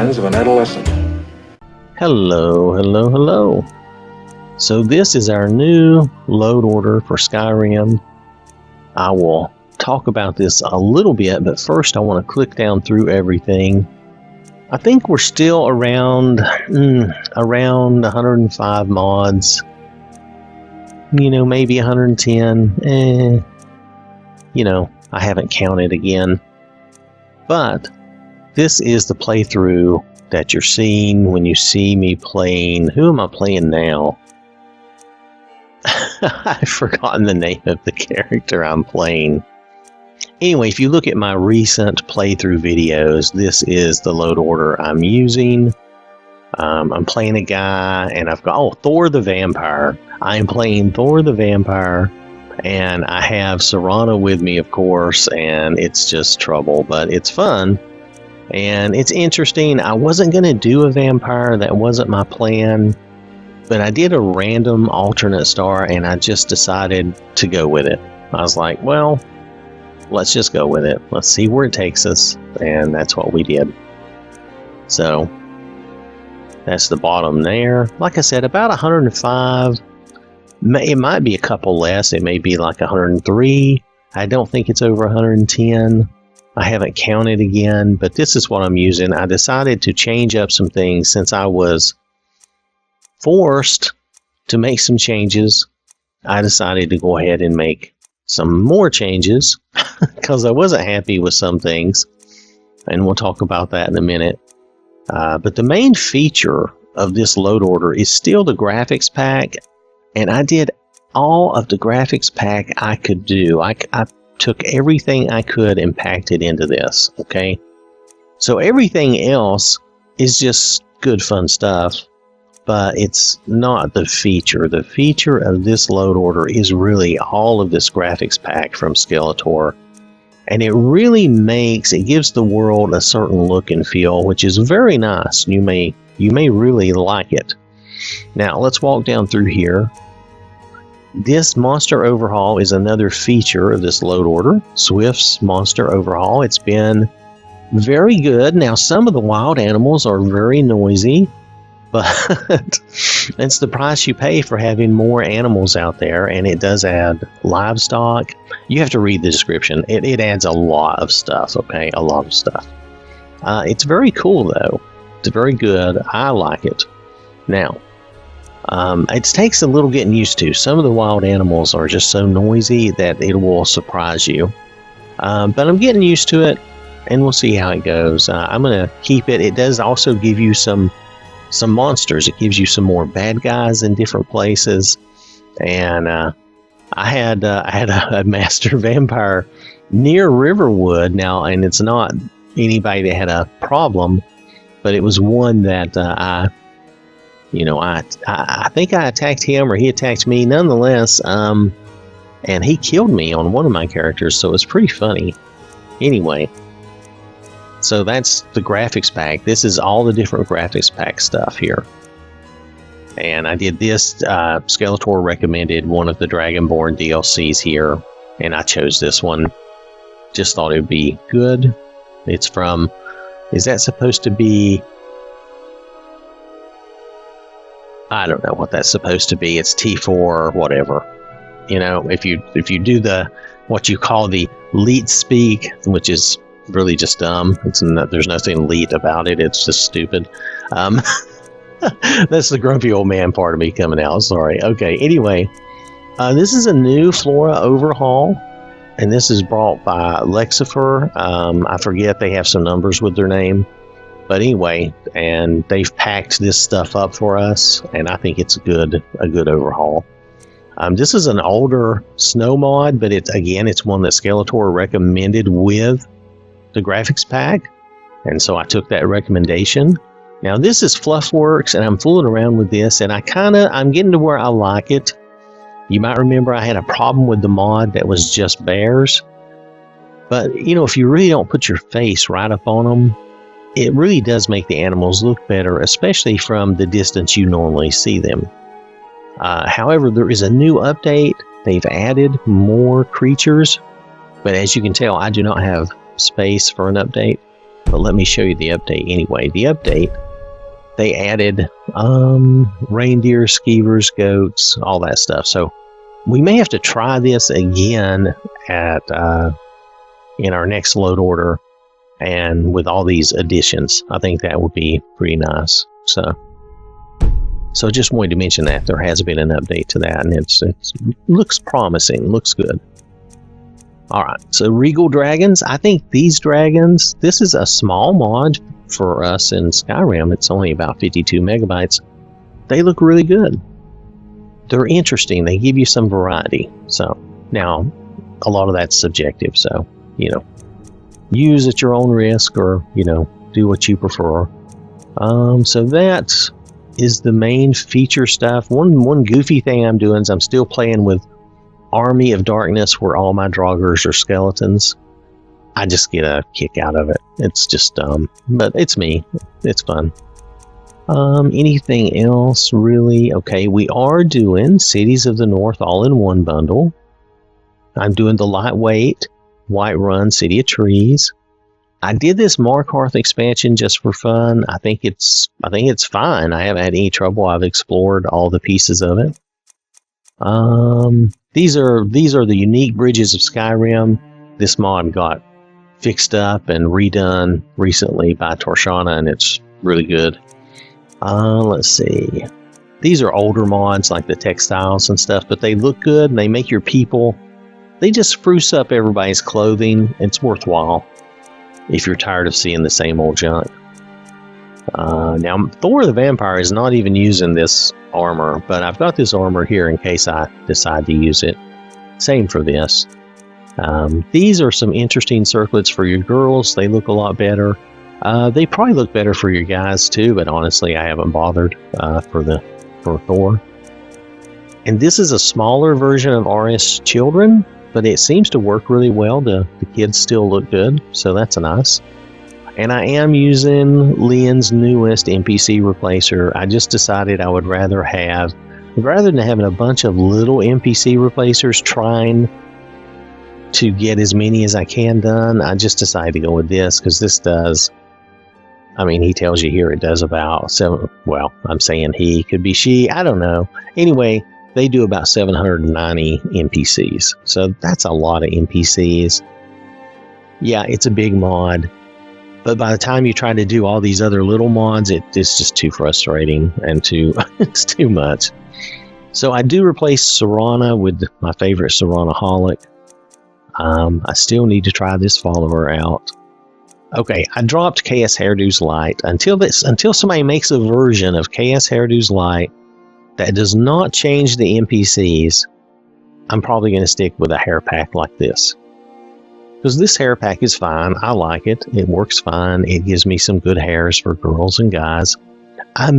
demands of an adolescent. Hello, hello, hello. So this is our new load order for Skyrim. I will talk about this a little bit, but first I want to click down through everything. I think we're still around 105 mods. You know, maybe 110. You know, I haven't counted again. But this is the playthrough that you're seeing when you see me playing. Who am I playing now? I've forgotten the name of the character I'm playing. Anyway, if you look at my recent playthrough videos, this is the load order I'm using. I'm playing a guy, and I've got, Thor the Vampire. I'm playing Thor the Vampire, and I have Serana with me, of course, and it's just trouble, but it's fun. And it's interesting. I wasn't going to do a vampire. That wasn't my plan. But I did a random alternate star, and I just decided to go with it. I was like, well, let's just go with it. Let's see where it takes us. And that's what we did. So that's the bottom there. Like I said, about 105. It might be a couple less. It may be like 103. I don't think it's over 110. I haven't counted again, but this is what I'm using. I decided to change up some things since I was forced to make some changes. I decided to go ahead and make some more changes because I wasn't happy with some things, and we'll talk about that in a minute. But the main feature of this load order is still the graphics pack, and I did all of the graphics pack I could do. I took everything I could and packed it into this, okay? So everything else is just good fun stuff, but it's not the feature. The feature of this load order is really all of this graphics pack from Skeletor, and it really gives the world a certain look and feel, which is very nice. You may really like it. Now let's walk down through here. This monster overhaul is another feature of this load order, Swift's monster overhaul. It's been very good. Now, some of the wild animals are very noisy, but it's the price you pay for having more animals out there, and it does add livestock. You have to read the description. It adds a lot of stuff, okay? A lot of stuff. It's very cool, though. It's very good. I like it. Now, it takes a little getting used to. Some of the wild animals are just so noisy that it will surprise you. But I'm getting used to it, and we'll see how it goes. I'm going to keep it. It does also give you some monsters. It gives you some more bad guys in different places. And I had a master vampire near Riverwood now, and it's not anybody that had a problem, but it was one that I think I attacked him or he attacked me nonetheless, and he killed me on one of my characters, so it's pretty funny. Anyway, so that's the graphics pack. This is all the different graphics pack stuff here. And I did this, Skeletor recommended one of the Dragonborn DLCs here, and I chose this one. Just thought it would be good. It's from, is that supposed to be, I don't know what that's supposed to be. It's T4 or whatever. You know, if you do what you call the leet speak, which is really just dumb. There's nothing leet about it. It's just stupid. That's the grumpy old man part of me coming out. Sorry. Okay. Anyway, this is a new Flora overhaul, and this is brought by Lexifer. I forget, they have some numbers with their name. But anyway, and they've packed this stuff up for us, and I think it's a good overhaul. This is an older snow mod, but it's one that Skeletor recommended with the graphics pack, and so I took that recommendation. Now this is Fluffworks, and I'm fooling around with this, and I'm getting to where I like it. You might remember I had a problem with the mod that was just bears, but you know, if you really don't put your face right up on them, it really does make the animals look better, especially from the distance you normally see them. However, there is a new update. They've added more creatures, but as you can tell, I do not have space for an update. But let me show you the update anyway. The update, they added reindeer, skeevers, goats, all that stuff. So we may have to try this again at in our next load order, and with all these additions. I think that would be pretty nice. So just wanted to mention that there has been an update to that, and it looks promising, looks good. All right, so Regal Dragons. I think these dragons, this is a small mod for us in Skyrim. It's only about 52 megabytes. They look really good. They're interesting. They give you some variety. So now, a lot of that's subjective. So, you know, use at your own risk, or, you know, do what you prefer. So that is the main feature stuff. One goofy thing I'm doing is I'm still playing with Army of Darkness, where all my draugrs are skeletons. I just get a kick out of it. It's just dumb, but it's me. It's fun. Anything else really? Okay, we are doing Cities of the North all in one bundle. I'm doing the lightweight Whiterun City of Trees. I did this Markarth expansion just for fun. I think it's fine. I haven't had any trouble. I've explored all the pieces of it. These are the unique bridges of Skyrim. This mod got fixed up and redone recently by Torshana, and it's really good. Let's see. These are older mods, like the textiles and stuff, but they look good, and they make your people. They just spruce up everybody's clothing. It's worthwhile if you're tired of seeing the same old junk. Now, Thor the Vampire is not even using this armor, but I've got this armor here in case I decide to use it. Same for this. These are some interesting circlets for your girls. They look a lot better. They probably look better for your guys too, but honestly, I haven't bothered for Thor. And this is a smaller version of RS Children, but it seems to work really well. The kids still look good, so that's nice. And I am using Lynn's newest Mpc Replacer. I just decided I would rather than having a bunch of little Mpc Replacers trying to get as many as I can done, I just decided to go with this, because this does, I mean, he tells you here it does about 7, well, I'm saying he, could be she, I don't know. Anyway, they do about 790 NPCs. So that's a lot of NPCs. Yeah, it's a big mod. But by the time you try to do all these other little mods, it's just too frustrating and it's too much. So I do replace Serana with my favorite Serana-holic. I still need to try this follower out. Okay, I dropped KS Hairdo's Light until somebody makes a version of KS Hairdo's Light that does not change the NPCs. I'm probably going to stick with a hair pack like this, because this hair pack is fine. I like it. It works fine. It gives me some good hairs for girls and guys. For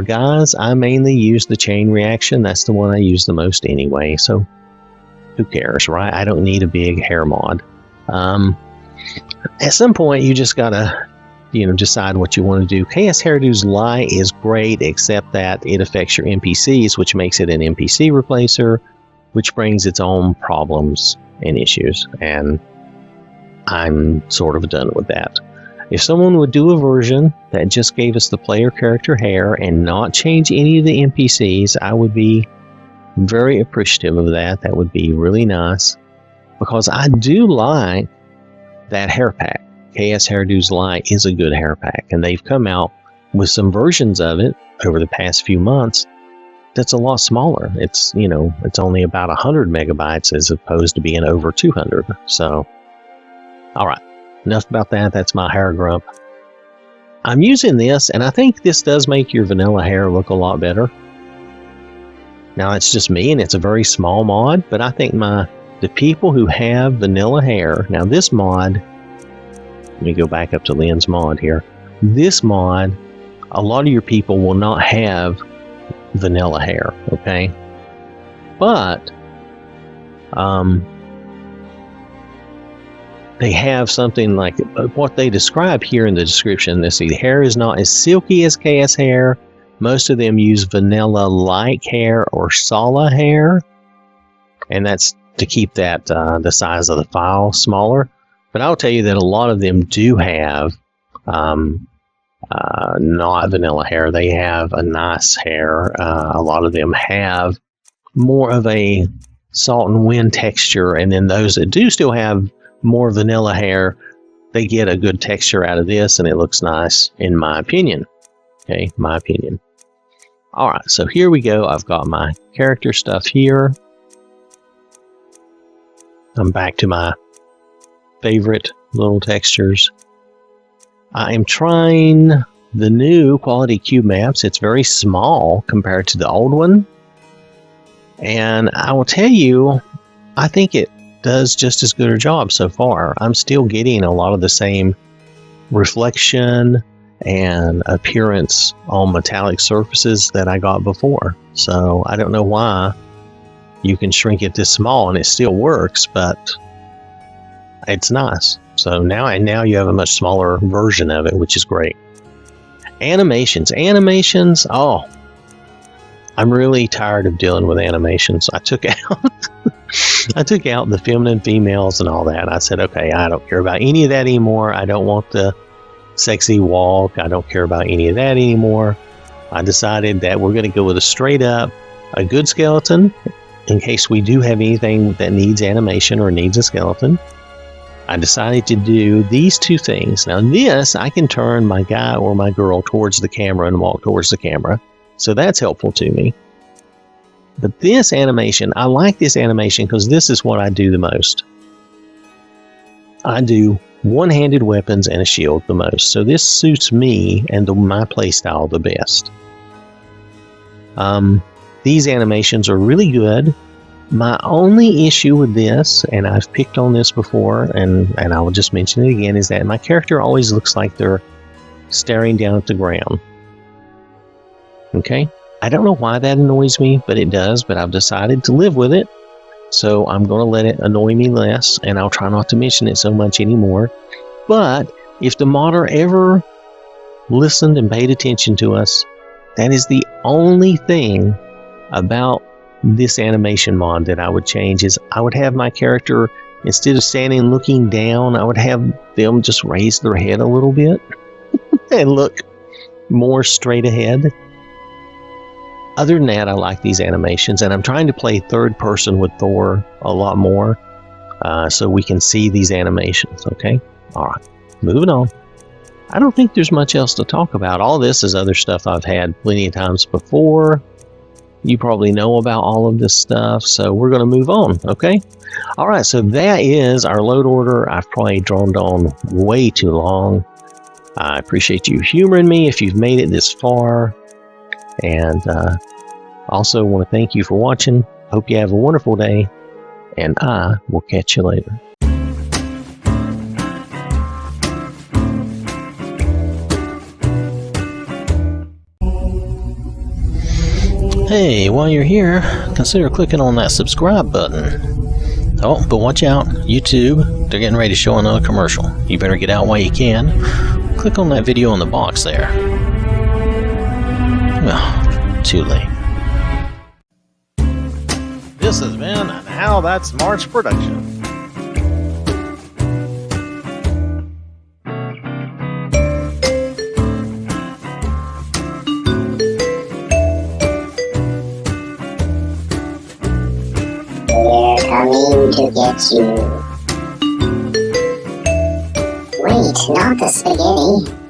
guys, I mainly use the chain reaction. That's the one I use the most anyway, so who cares, right? I don't need a big hair mod. At some point, you just gotta, decide what you want to do. KS Hairdo's Light is great, except that it affects your NPCs, which makes it an NPC replacer, which brings its own problems and issues, and I'm sort of done with that. If someone would do a version that just gave us the player character hair and not change any of the NPCs, I would be very appreciative of that. That would be really nice, because I do like that hair pack. KS Hairdo's Light is a good hair pack, and they've come out with some versions of it over the past few months that's a lot smaller. It's only about 100 megabytes as opposed to being over 200. So, all right, enough about that. That's my hair grump. I'm using this, and I think this does make your vanilla hair look a lot better. Now, it's just me, and it's a very small mod, but I think the people who have vanilla hair, now this mod, let me go back up to Lynn's mod here. This mod, a lot of your people will not have vanilla hair, okay? But they have something like what they describe here in the description. Let's see, the hair is not as silky as KS hair. Most of them use vanilla-like hair or Sala hair, and that's to keep that the size of the file smaller. But I'll tell you that a lot of them do have not vanilla hair. They have a nice hair. A lot of them have more of a salt and wind texture, and then those that do still have more vanilla hair, they get a good texture out of this, and it looks nice, in my opinion. Okay, my opinion. All right, so here we go. I've got my character stuff here. I'm back to my favorite little textures. I am trying the new quality cube maps. It's very small compared to the old one. And I will tell you, I think it does just as good a job so far. I'm still getting a lot of the same reflection and appearance on metallic surfaces that I got before. So I don't know why you can shrink it this small and it still works, but it's nice. So now you have a much smaller version of it, which is great. Animations. Oh, I'm really tired of dealing with animations. I took out the feminine females and all that. I said, okay, I don't care about any of that anymore. I don't want the sexy walk. I don't care about any of that anymore. I decided that we're going to go with a good skeleton in case we do have anything that needs animation or needs a skeleton. I decided to do these two things. Now this, I can turn my guy or my girl towards the camera and walk towards the camera. So that's helpful to me. But this animation, I like this animation because this is what I do the most. I do one-handed weapons and a shield the most. So this suits me and my playstyle the best. These animations are really good. My only issue with this, and I've picked on this before, and I will just mention it again, is that my character always looks like they're staring down at the ground. Okay? I don't know why that annoys me, but it does, but I've decided to live with it. So I'm going to let it annoy me less, and I'll try not to mention it so much anymore. But if the modder ever listened and paid attention to us, that is the only thing about this animation mod that I would change. Is I would have my character, instead of standing looking down, I would have them just raise their head a little bit and look more straight ahead. Other than that, I like these animations, and I'm trying to play third person with Thor a lot more, so we can see these animations. Okay, all right, moving on. I don't think there's much else to talk about. All this is other stuff I've had plenty of times before. You probably know about all of this stuff, so we're going to move on, okay? All right, so that is our load order. I've probably droned on way too long. I appreciate you humoring me if you've made it this far. And also want to thank you for watching. Hope you have a wonderful day, and I will catch you later. Hey, while you're here, consider clicking on that subscribe button. Oh, but watch out, YouTube, they're getting ready to show another commercial. You better get out while you can. Click on that video in the box there. Well, too late. This has been an OwwThatSmarts production. Coming to get you. Wait, not the spaghetti.